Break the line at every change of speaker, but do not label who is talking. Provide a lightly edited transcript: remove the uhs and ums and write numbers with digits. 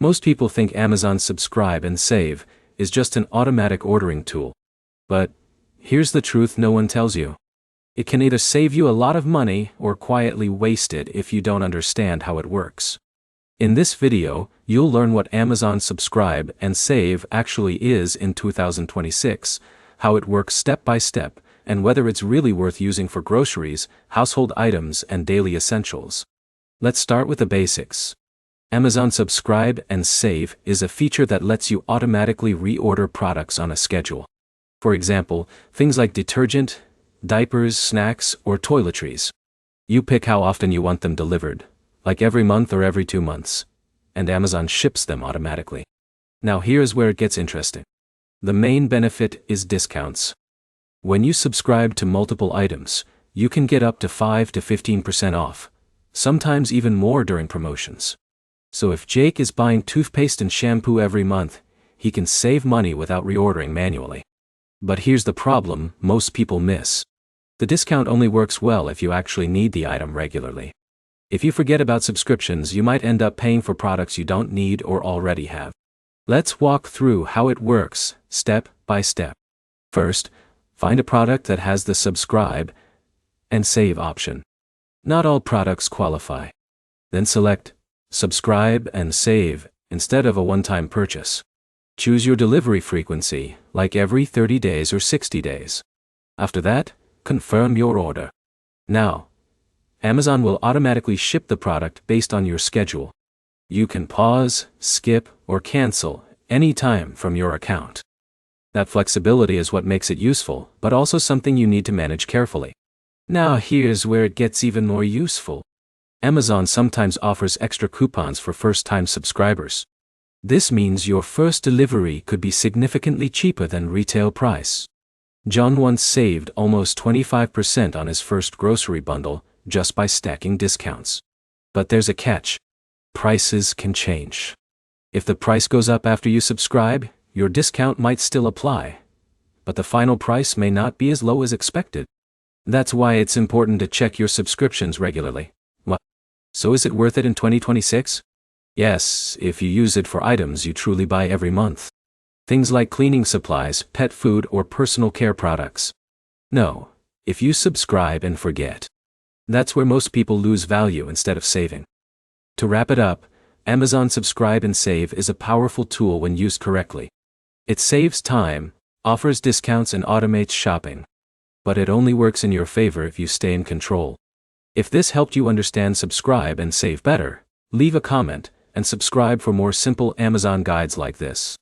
Most people think Amazon Subscribe and Save is just an automatic ordering tool. But here's the truth no one tells you. It can either save you a lot of money or quietly waste it if you don't understand how it works. In this video, you'll learn what Amazon Subscribe and Save actually is in 2026, how it works step by step, and whether it's really worth using for groceries, household items, and daily essentials. Let's start with the basics. Amazon Subscribe and Save is a feature that lets you automatically reorder products on a schedule. For example, things like detergent, diapers, snacks, or toiletries. You pick how often you want them delivered, like every month or every 2 months, and Amazon ships them automatically. Now here's where it gets interesting. The main benefit is discounts. When you subscribe to multiple items, you can get up to 5 to 15% off, sometimes even more during promotions. So if Jake is buying toothpaste and shampoo every month, he can save money without reordering manually. But here's the problem most people miss. The discount only works well if you actually need the item regularly. If you forget about subscriptions, you might end up paying for products you don't need or already have. Let's walk through how it works, step by step. First, find a product that has the subscribe and save option. Not all products qualify. Then select subscribe and save instead of a one-time purchase. Choose your delivery frequency, like every 30 days or 60 days. After that, confirm your order. Now, Amazon will automatically ship the product based on your schedule. You can pause, skip, or cancel anytime from your account. That flexibility is what makes it useful, but also something you need to manage carefully. Now here's where it gets even more useful. Amazon sometimes offers extra coupons for first-time subscribers. This means your first delivery could be significantly cheaper than retail price. John once saved almost 25% on his first grocery bundle just by stacking discounts. But there's a catch. Prices can change. If the price goes up after you subscribe, your discount might still apply, but the final price may not be as low as expected. That's why it's important to check your subscriptions regularly. So is it worth it in 2026? Yes, if you use it for items you truly buy every month. Things like cleaning supplies, pet food, or personal care products. No, if you subscribe and forget. That's where most people lose value instead of saving. To wrap it up, Amazon Subscribe and Save is a powerful tool when used correctly. It saves time, offers discounts, and automates shopping. But it only works in your favor if you stay in control. If this helped you understand Subscribe and Save better, leave a comment and subscribe for more simple Amazon guides like this.